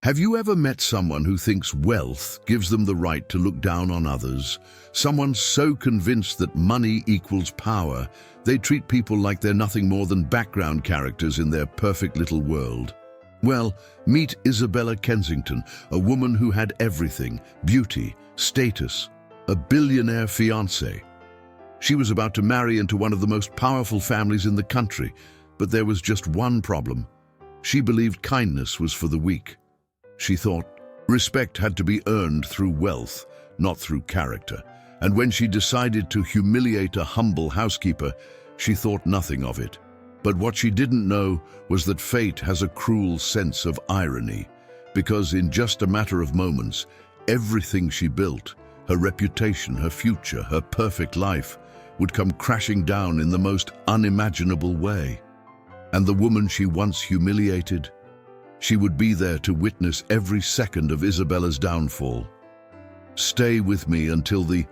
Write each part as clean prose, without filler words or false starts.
Have you ever met someone who thinks wealth gives them the right to look down on others? Someone so convinced that money equals power, they treat people like they're nothing more than background characters in their perfect little world. Well, meet Isabella Kensington, a woman who had everything: beauty, status, a billionaire fiancé. She was about to marry into one of the most powerful families in the country, but there was just one problem. She believed kindness was for the weak. She thought respect had to be earned through wealth, not through character. And when she decided to humiliate a humble housekeeper, she thought nothing of it. But what she didn't know was that fate has a cruel sense of irony, because in just a matter of moments, everything she built, her reputation, her future, her perfect life, would come crashing down in the most unimaginable way. And the woman she once humiliated, she would be there to witness every second of Isabella's downfall. Stay with me until the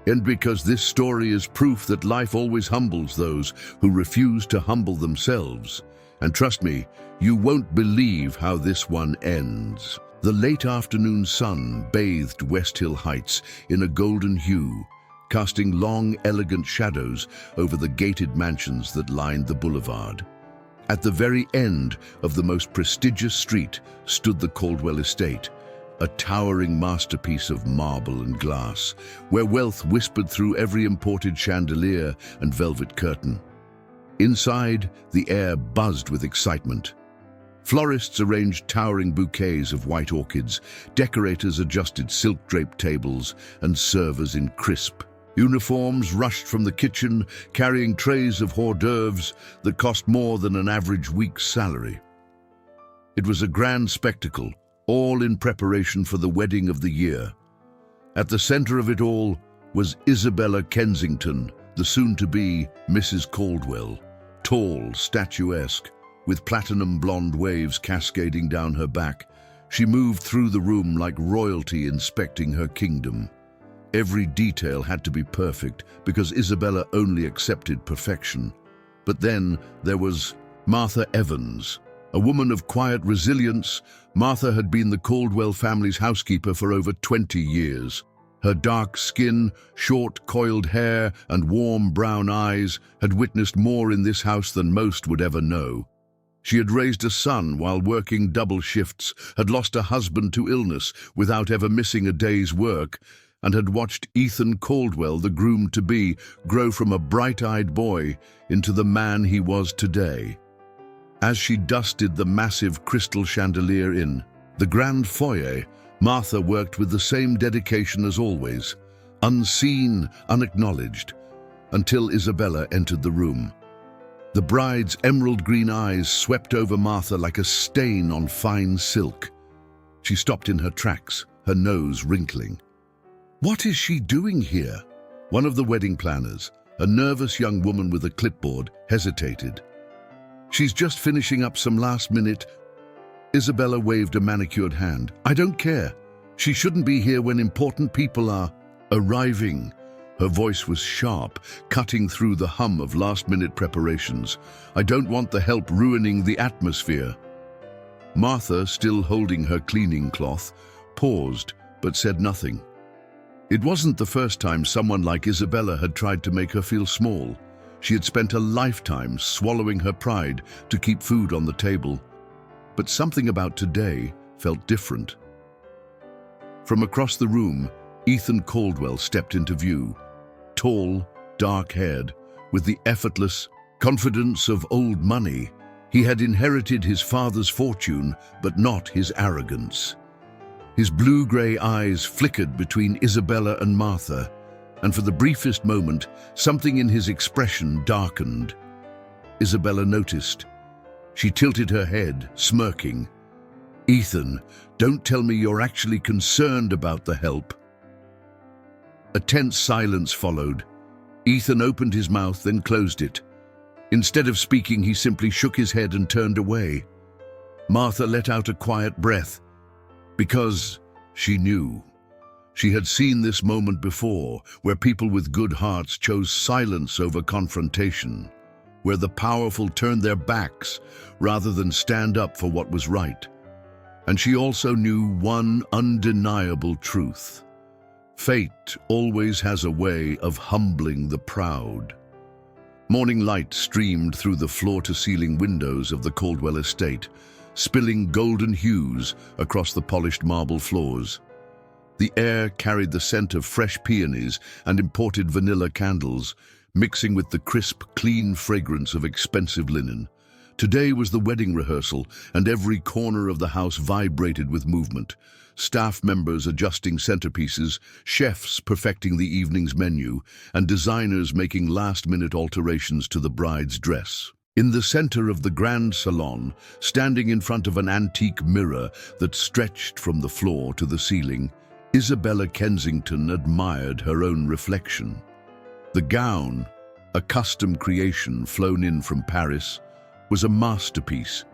end, because this story is proof that life always humbles those who refuse to humble themselves. And trust me, you won't believe how this one ends. The late afternoon sun bathed West Hill Heights in a golden hue, casting long, elegant shadows over the gated mansions that lined the boulevard. At the very end of the most prestigious street stood the Caldwell estate, a towering masterpiece of marble and glass, where wealth whispered through every imported chandelier and velvet curtain. Inside, the air buzzed with excitement. Florists arranged towering bouquets of white orchids, decorators adjusted silk-draped tables, and servers in crisp uniforms rushed from the kitchen, carrying trays of hors d'oeuvres that cost more than an average week's salary. It was a grand spectacle, all in preparation for the wedding of the year. At the center of it all was Isabella Kensington, the soon-to-be Mrs. Caldwell, tall, statuesque, with platinum blonde waves cascading down her back. She moved through the room like royalty inspecting her kingdom. Every detail had to be perfect, because Isabella only accepted perfection. But then there was Martha Evans, a woman of quiet resilience. Martha had been the Caldwell family's housekeeper for over 20 years. Her dark skin, short coiled hair, and warm brown eyes had witnessed more in this house than most would ever know. She had raised a son while working double shifts, had lost a husband to illness without ever missing a day's work, and had watched Ethan Caldwell, the groom-to-be, grow from a bright-eyed boy into the man he was today. As she dusted the massive crystal chandelier in the grand foyer, Martha worked with the same dedication as always, unseen, unacknowledged, until Isabella entered the room. The bride's emerald green eyes swept over Martha like a stain on fine silk. She stopped in her tracks, her nose wrinkling. "What is she doing here?" One of the wedding planners, a nervous young woman with a clipboard, hesitated. "She's just finishing up some last-minute..." Isabella waved a manicured hand. "I don't care. She shouldn't be here when important people are arriving." Her voice was sharp, cutting through the hum of last-minute preparations. "I don't want the help ruining the atmosphere." Martha, still holding her cleaning cloth, paused but said nothing. It wasn't the first time someone like Isabella had tried to make her feel small. She had spent a lifetime swallowing her pride to keep food on the table. But something about today felt different. From across the room, Ethan Caldwell stepped into view. Tall, dark-haired, with the effortless confidence of old money. He had inherited his father's fortune, but not his arrogance. His blue-grey eyes flickered between Isabella and Martha, and for the briefest moment, something in his expression darkened. Isabella noticed. She tilted her head, smirking. "Ethan, don't tell me you're actually concerned about the help." A tense silence followed. Ethan opened his mouth, then closed it. Instead of speaking, he simply shook his head and turned away. Martha let out a quiet breath, because she knew. She had seen this moment before, where people with good hearts chose silence over confrontation, where the powerful turned their backs rather than stand up for what was right. And she also knew one undeniable truth. Fate always has a way of humbling the proud. Morning light streamed through the floor-to-ceiling windows of the Caldwell estate, spilling golden hues across the polished marble floors. The air carried the scent of fresh peonies and imported vanilla candles, mixing with the crisp, clean fragrance of expensive linen. Today was the wedding rehearsal, and every corner of the house vibrated with movement. Staff members adjusting centerpieces, chefs perfecting the evening's menu, and designers making last-minute alterations to the bride's dress. In the center of the grand salon, standing in front of an antique mirror that stretched from the floor to the ceiling, Isabella Kensington admired her own reflection. The gown, a custom creation flown in from Paris, was a masterpiece.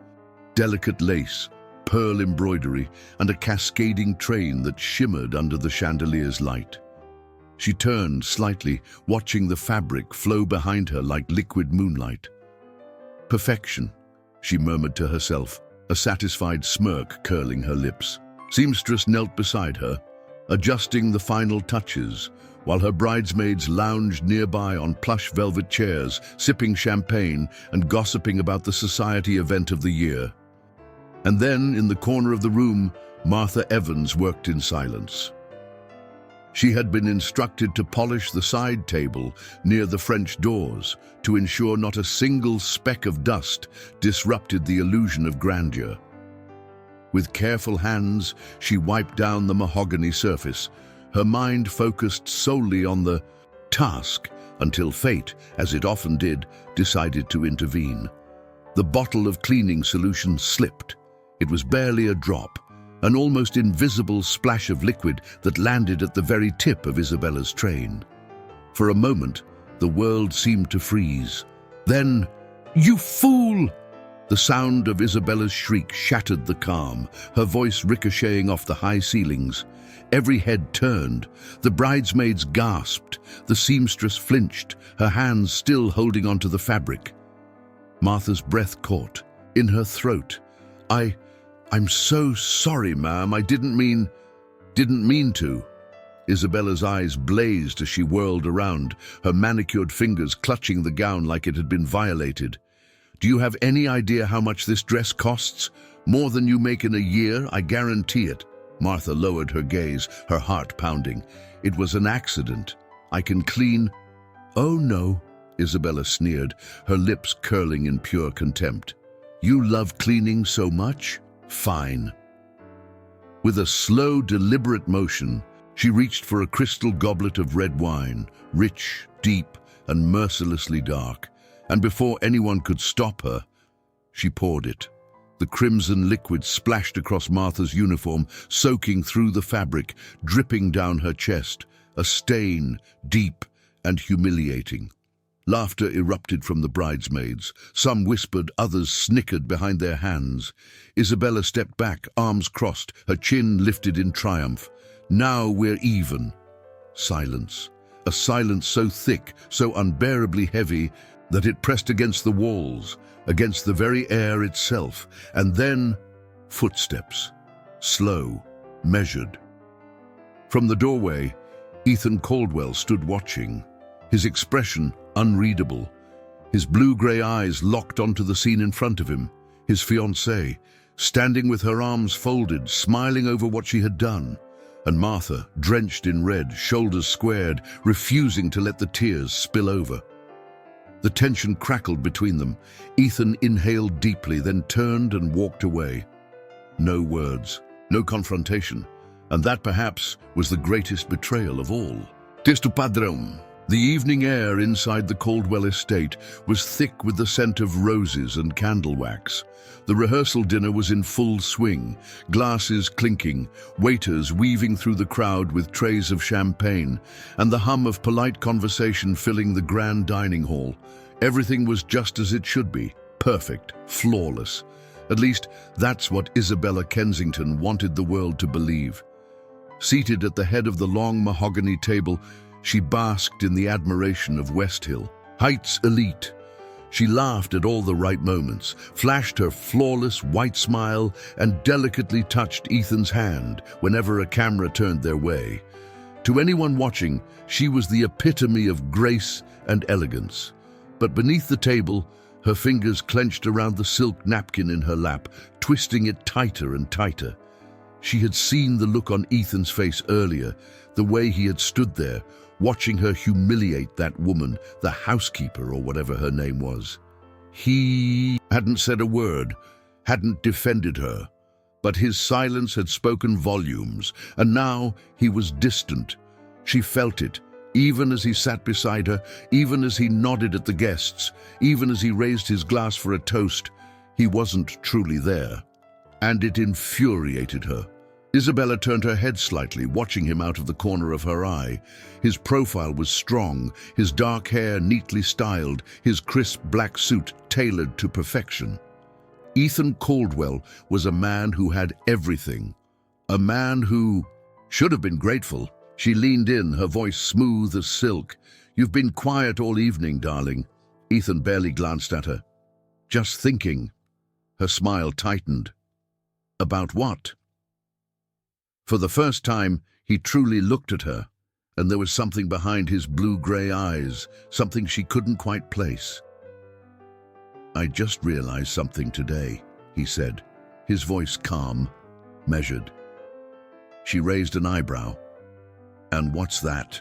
Delicate lace, pearl embroidery, and a cascading train that shimmered under the chandelier's light. She turned slightly, watching the fabric flow behind her like liquid moonlight. "Perfection," she murmured to herself, a satisfied smirk curling her lips. Seamstress knelt beside her, adjusting the final touches, while her bridesmaids lounged nearby on plush velvet chairs, sipping champagne and gossiping about the society event of the year. And then, in the corner of the room, Martha Evans worked in silence. She had been instructed to polish the side table near the French doors to ensure not a single speck of dust disrupted the illusion of grandeur. With careful hands, she wiped down the mahogany surface, her mind focused solely on the task until fate, as it often did, decided to intervene. The bottle of cleaning solution slipped. It was barely a drop, an almost invisible splash of liquid that landed at the very tip of Isabella's train. For a moment, the world seemed to freeze. Then, "You fool!" The sound of Isabella's shriek shattered the calm, her voice ricocheting off the high ceilings. Every head turned. The bridesmaids gasped. The seamstress flinched, her hands still holding onto the fabric. Martha's breath caught, in her throat. I'm so sorry, ma'am. I didn't mean to." Isabella's eyes blazed as she whirled around, her manicured fingers clutching the gown like it had been violated. "Do you have any idea how much this dress costs? More than you make in a year, I guarantee it." Martha lowered her gaze, her heart pounding. "It was an accident. I can clean—" "Oh no," Isabella sneered, her lips curling in pure contempt. "You love cleaning so much? Fine." With a slow, deliberate motion, she reached for a crystal goblet of red wine, rich, deep, and mercilessly dark, and before anyone could stop her, she poured it. The crimson liquid splashed across Martha's uniform, soaking through the fabric, dripping down her chest, a stain, deep and humiliating. Laughter erupted from the bridesmaids. Some whispered, others snickered behind their hands. Isabella stepped back, arms crossed, her chin lifted in triumph. "Now we're even." Silence. A silence so thick, so unbearably heavy, that it pressed against the walls, against the very air itself, and then footsteps, slow, measured. From the doorway, Ethan Caldwell stood watching, his expression unreadable, his blue-gray eyes locked onto the scene in front of him, his fiancée, standing with her arms folded, smiling over what she had done, and Martha, drenched in red, shoulders squared, refusing to let the tears spill over. The tension crackled between them. Ethan inhaled deeply, then turned and walked away. No words, no confrontation, and that perhaps was the greatest betrayal of all. "Tis tu padrão." The evening air inside the Caldwell estate was thick with the scent of roses and candle wax. The rehearsal dinner was in full swing, glasses clinking, waiters weaving through the crowd with trays of champagne, and the hum of polite conversation filling the grand dining hall. Everything was just as it should be, perfect, flawless. At least, that's what Isabella Kensington wanted the world to believe. Seated at the head of the long mahogany table, she basked in the admiration of West Hill. Heights elite, She laughed at all the right moments, flashed her flawless white smile, and delicately touched Ethan's hand whenever a camera turned their way. To anyone watching, she was the epitome of grace and elegance. But beneath the table, her fingers clenched around the silk napkin in her lap, twisting it tighter and tighter. She had seen the look on Ethan's face earlier, the way he had stood there, watching her humiliate that woman, the housekeeper or whatever her name was. He hadn't said a word, hadn't defended her, but his silence had spoken volumes, and now he was distant. She felt it, even as he sat beside her, even as he nodded at the guests, even as he raised his glass for a toast. He wasn't truly there, and it infuriated her. Isabella turned her head slightly, watching him out of the corner of her eye. His profile was strong, his dark hair neatly styled, his crisp black suit tailored to perfection. Ethan Caldwell was a man who had everything, a man who should have been grateful. She leaned in, her voice smooth as silk. "You've been quiet all evening, darling." Ethan barely glanced at her. "Just thinking." Her smile tightened. "About what?" For the first time, he truly looked at her, and there was something behind his blue-gray eyes, something she couldn't quite place. "I just realized something today," he said, his voice calm, measured. She raised an eyebrow. "And what's that?"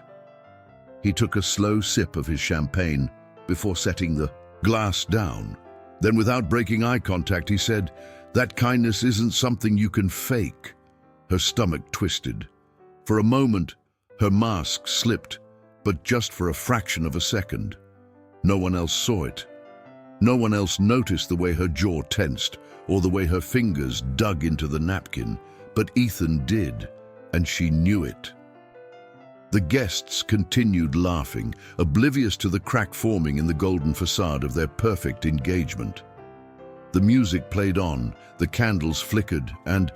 He took a slow sip of his champagne before setting the glass down. Then, without breaking eye contact, he said, "That kindness isn't something you can fake." Her stomach twisted. For a moment, her mask slipped, but just for a fraction of a second. No one else saw it. No one else noticed the way her jaw tensed or the way her fingers dug into the napkin, but Ethan did, and she knew it. The guests continued laughing, oblivious to the crack forming in the golden facade of their perfect engagement. The music played on, the candles flickered, and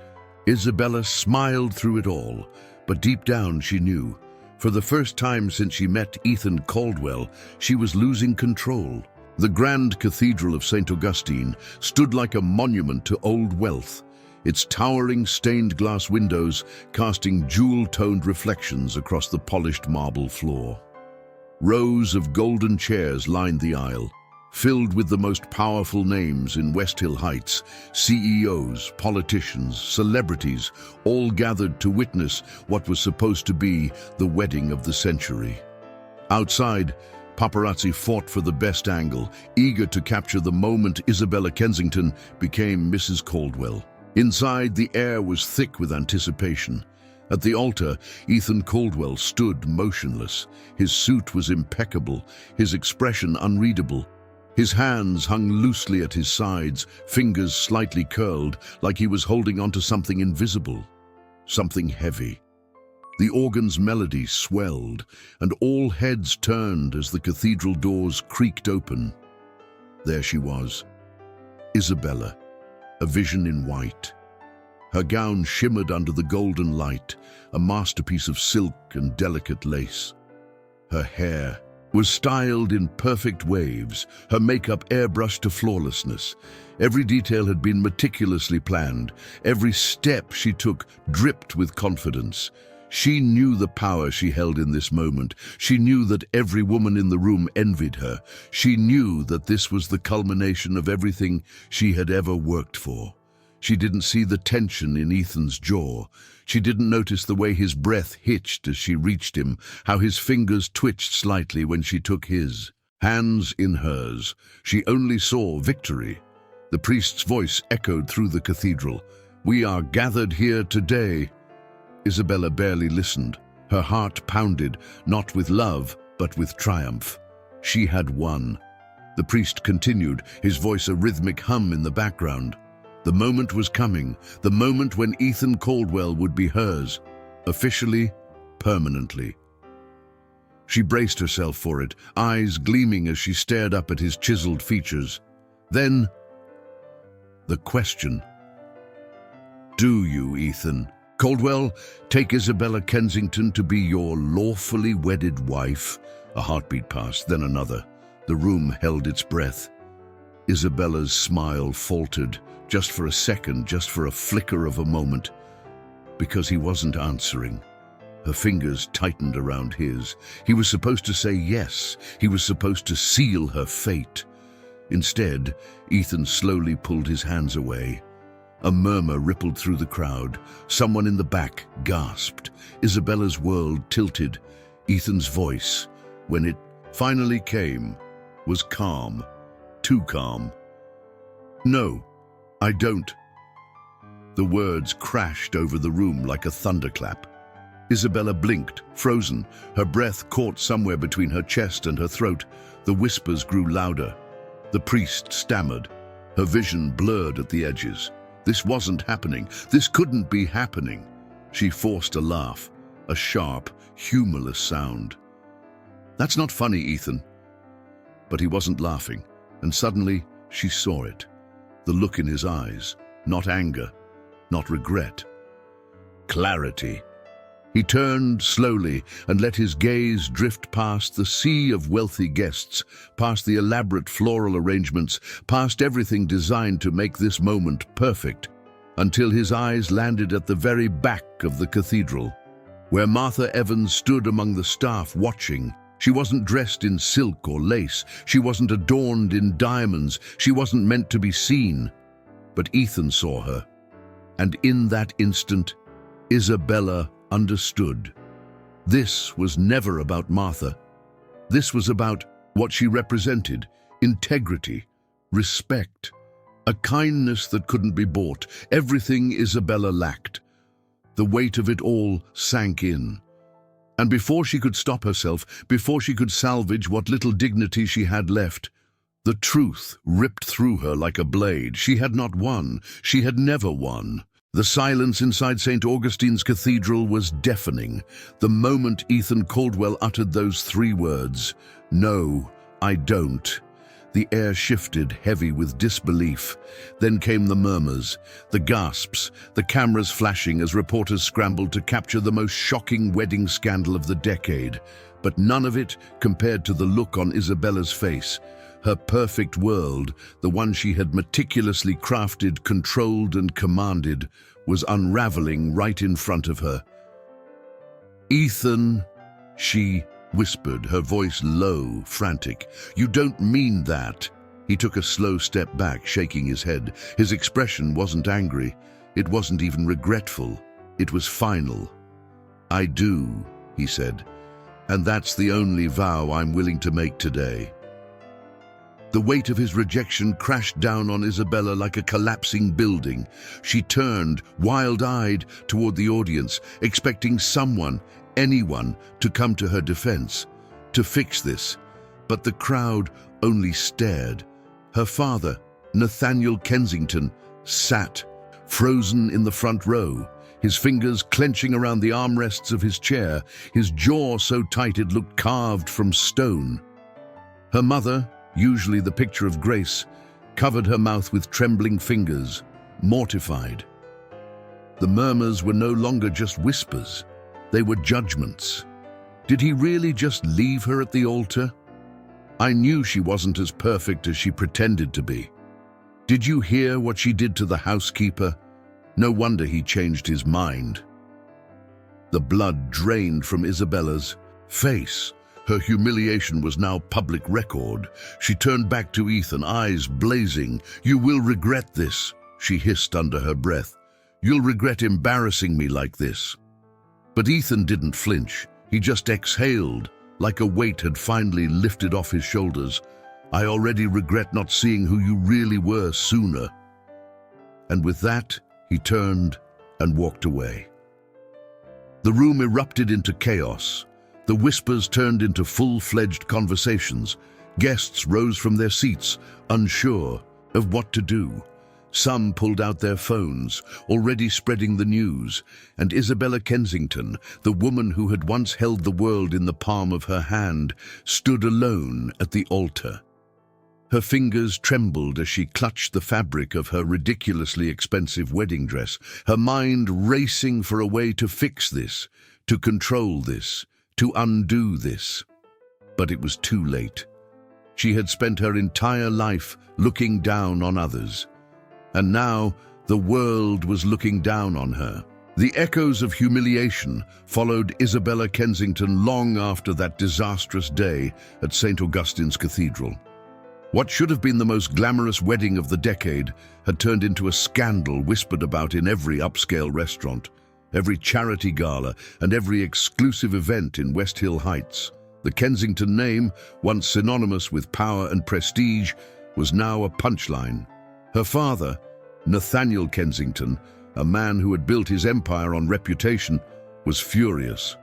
Isabella smiled through it all, but deep down she knew, for the first time since she met Ethan Caldwell, she was losing control. The grand cathedral of St. Augustine stood like a monument to old wealth, its towering stained glass windows casting jewel-toned reflections across the polished marble floor. Rows of golden chairs lined the aisle, filled with the most powerful names in West Hill Heights, CEOs, politicians, celebrities, all gathered to witness what was supposed to be the wedding of the century. Outside, paparazzi fought for the best angle, eager to capture the moment Isabella Kensington became Mrs. Caldwell. Inside, the air was thick with anticipation. At the altar, Ethan Caldwell stood motionless. His suit was impeccable, his expression unreadable. His hands hung loosely at his sides, fingers slightly curled, like he was holding onto something invisible, something heavy. The organ's melody swelled, and all heads turned as the cathedral doors creaked open. There she was, Isabella, a vision in white. Her gown shimmered under the golden light, a masterpiece of silk and delicate lace. Her hair was styled in perfect waves, her makeup airbrushed to flawlessness. Every detail had been meticulously planned. Every step she took dripped with confidence. She knew the power she held in this moment. She knew that every woman in the room envied her. She knew that this was the culmination of everything she had ever worked for. She didn't see the tension in Ethan's jaw. She didn't notice the way his breath hitched as she reached him, how his fingers twitched slightly when she took his. Hands in hers, she only saw victory. The priest's voice echoed through the cathedral. "We are gathered here today." Isabella barely listened. Her heart pounded, not with love, but with triumph. She had won. The priest continued, his voice a rhythmic hum in the background. The moment was coming, the moment when Ethan Caldwell would be hers, officially, permanently. She braced herself for it, eyes gleaming as she stared up at his chiseled features. Then, the question. Do you, Ethan Caldwell, take Isabella Kensington to be your lawfully wedded wife? A heartbeat passed, then another. The room held its breath. Isabella's smile faltered, just for a second, just for a flicker of a moment, because he wasn't answering. Her fingers tightened around his. He was supposed to say yes. He was supposed to seal her fate. Instead, Ethan slowly pulled his hands away. A murmur rippled through the crowd. Someone in the back gasped. Isabella's world tilted. Ethan's voice, when it finally came, was calm. Too calm. "No, I don't." The words crashed over the room like a thunderclap. Isabella blinked, frozen. Her breath caught somewhere between her chest and her throat. The whispers grew louder. The priest stammered. Her vision blurred at the edges. This wasn't happening. This couldn't be happening. She forced a laugh, a sharp, humorless sound. "That's not funny, Ethan." But he wasn't laughing, and suddenly she saw it. The look in his eyes, not anger, not regret. Clarity. He turned slowly and let his gaze drift past the sea of wealthy guests, past the elaborate floral arrangements, past everything designed to make this moment perfect, until his eyes landed at the very back of the cathedral, where Martha Evans stood among the staff watching. She wasn't dressed in silk or lace. She wasn't adorned in diamonds. She wasn't meant to be seen. But Ethan saw her, and in that instant, Isabella understood. This was never about Martha. This was about what she represented: integrity, respect, a kindness that couldn't be bought, everything Isabella lacked. The weight of it all sank in. And before she could stop herself, before she could salvage what little dignity she had left, the truth ripped through her like a blade. She had not won. She had never won. The silence inside St. Augustine's Cathedral was deafening. The moment Ethan Caldwell uttered those three words, "No, I don't," the air shifted, heavy with disbelief. Then came the murmurs, the gasps, the cameras flashing as reporters scrambled to capture the most shocking wedding scandal of the decade. But none of it compared to the look on Isabella's face. Her perfect world, the one she had meticulously crafted, controlled, and commanded, was unraveling right in front of her. "Ethan," she whispered, her voice low, frantic. "You don't mean that." He took a slow step back, shaking his head. His expression wasn't angry. It wasn't even regretful. It was final. "I do," he said, "and that's the only vow I'm willing to make today." The weight of his rejection crashed down on Isabella like a collapsing building. She turned, wild-eyed, toward the audience, expecting someone, anyone, to come to her defense, to fix this. But the crowd only stared. Her father, Nathaniel Kensington, sat, frozen in the front row, his fingers clenching around the armrests of his chair, his jaw so tight it looked carved from stone. Her mother, usually the picture of grace, covered her mouth with trembling fingers, mortified. The murmurs were no longer just whispers. They were judgments. Did he really just leave her at the altar? I knew she wasn't as perfect as she pretended to be. Did you hear what she did to the housekeeper? No wonder he changed his mind. The blood drained from Isabella's face. Her humiliation was now public record. She turned back to Ethan, eyes blazing. "You will regret this," she hissed under her breath. "You'll regret embarrassing me like this." But Ethan didn't flinch. He just exhaled, like a weight had finally lifted off his shoulders. "I already regret not seeing who you really were sooner." And with that, he turned and walked away. The room erupted into chaos. The whispers turned into full-fledged conversations. Guests rose from their seats, unsure of what to do. Some pulled out their phones, already spreading the news, and Isabella Kensington, the woman who had once held the world in the palm of her hand, stood alone at the altar. Her fingers trembled as she clutched the fabric of her ridiculously expensive wedding dress, her mind racing for a way to fix this, to control this, to undo this. But it was too late. She had spent her entire life looking down on others. And now the world was looking down on her. The echoes of humiliation followed Isabella Kensington long after that disastrous day at St. Augustine's Cathedral. What should have been the most glamorous wedding of the decade had turned into a scandal whispered about in every upscale restaurant, every charity gala, and every exclusive event in West Hill Heights. The Kensington name, once synonymous with power and prestige, was now a punchline. Her father, Nathaniel Kensington, a man who had built his empire on reputation, was furious.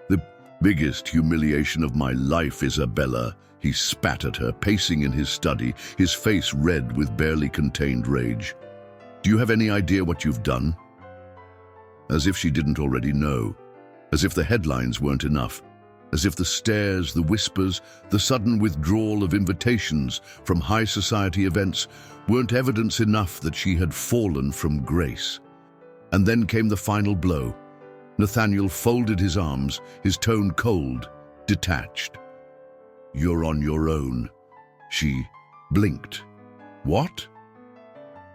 "The biggest humiliation of my life, Isabella," he spat at her, pacing in his study, his face red with barely contained rage. "Do you have any idea what you've done?" As if she didn't already know. As if the headlines weren't enough. As if the stares, the whispers, the sudden withdrawal of invitations from high society events weren't evidence enough that she had fallen from grace. And then came the final blow. Nathaniel folded his arms, his tone cold, detached. "You're on your own." She blinked. "What?"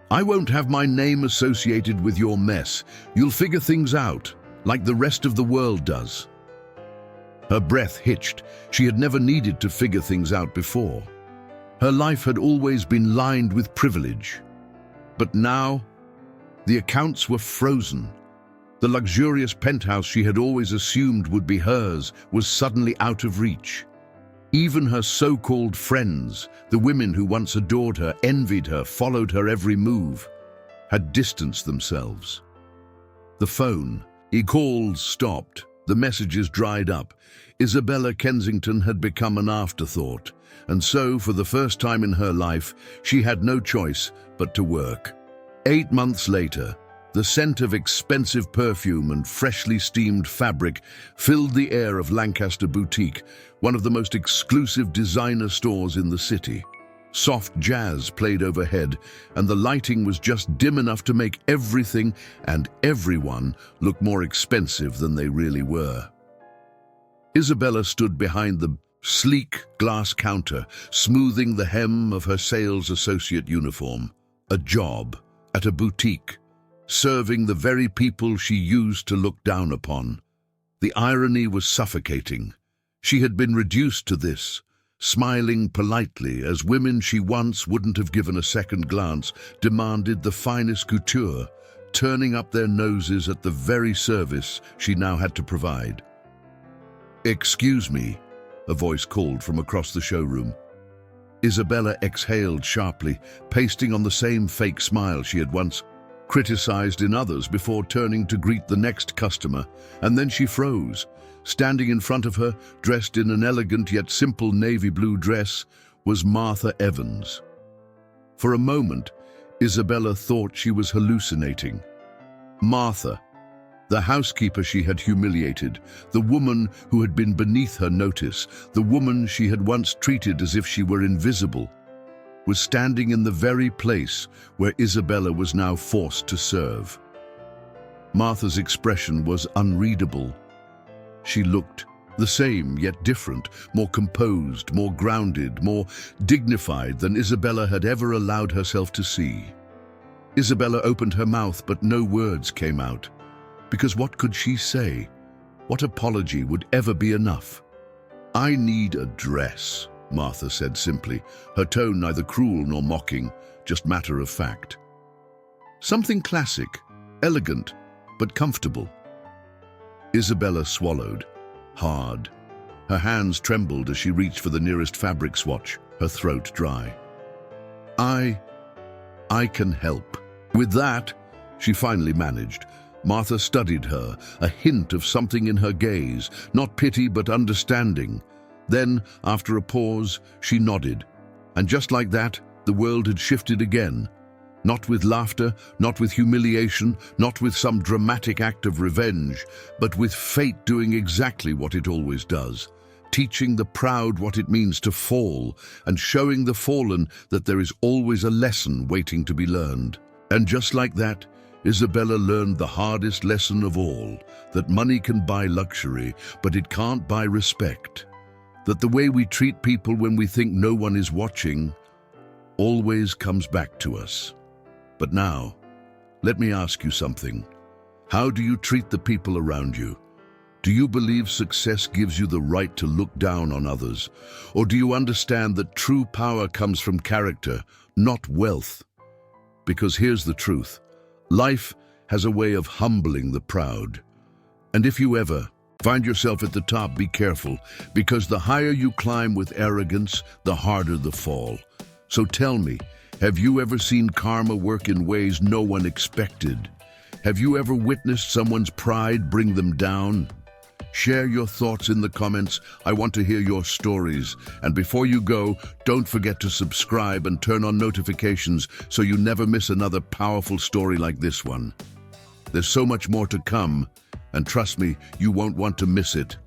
"I won't have my name associated with your mess. You'll figure things out, like the rest of the world does." Her breath hitched. She had never needed to figure things out before. Her life had always been lined with privilege. But now, the accounts were frozen. The luxurious penthouse she had always assumed would be hers was suddenly out of reach. Even her so-called friends, the women who once adored her, envied her, followed her every move, had distanced themselves. The phone, calls stopped, the messages dried up. Isabella Kensington had become an afterthought, and so, for the first time in her life, she had no choice but to work. 8 months later, the scent of expensive perfume and freshly steamed fabric filled the air of Lancaster Boutique, one of the most exclusive designer stores in the city. Soft jazz played overhead, and the lighting was just dim enough to make everything and everyone look more expensive than they really were. Isabella stood behind the sleek glass counter, smoothing the hem of her sales associate uniform. A job at a boutique, serving the very people she used to look down upon. The irony was suffocating. She had been reduced to this, smiling politely as women she once wouldn't have given a second glance demanded the finest couture, turning up their noses at the very service she now had to provide. "Excuse me," a voice called from across the showroom. Isabella exhaled sharply, pasting on the same fake smile she had once criticized in others before turning to greet the next customer, and then she froze. Standing in front of her, dressed in an elegant yet simple navy blue dress, was Martha Evans. For a moment, Isabella thought she was hallucinating. Martha, the housekeeper she had humiliated, the woman who had been beneath her notice, the woman she had once treated as if she were invisible, was standing in the very place where Isabella was now forced to serve. Martha's expression was unreadable. She looked the same, yet different, more composed, more grounded, more dignified than Isabella had ever allowed herself to see. Isabella opened her mouth, but no words came out. Because what could she say? What apology would ever be enough? "I need a dress," Martha said simply, her tone neither cruel nor mocking, just matter of fact. "Something classic, elegant, but comfortable." Isabella swallowed, hard. Her hands trembled as she reached for the nearest fabric swatch, her throat dry. I can help." With that, she finally managed. Martha studied her, a hint of something in her gaze, not pity but understanding. Then, after a pause, she nodded. And just like that, the world had shifted again. Not with laughter, not with humiliation, not with some dramatic act of revenge, but with fate doing exactly what it always does, teaching the proud what it means to fall and showing the fallen that there is always a lesson waiting to be learned. And just like that, Isabella learned the hardest lesson of all, that money can buy luxury, but it can't buy respect. that the way we treat people when we think no one is watching always comes back to us. But now, let me ask you something. How do you treat the people around you? Do you believe success gives you the right to look down on others? Or do you understand that true power comes from character, not wealth? Because here's the truth. Life has a way of humbling the proud. And if you ever find yourself at the top, be careful, because the higher you climb with arrogance, the harder the fall. So tell me, have you ever seen karma work in ways no one expected? Have you ever witnessed someone's pride bring them down? Share your thoughts in the comments. I want to hear your stories. And before you go, don't forget to subscribe and turn on notifications so you never miss another powerful story like this one. There's so much more to come, and trust me, you won't want to miss it.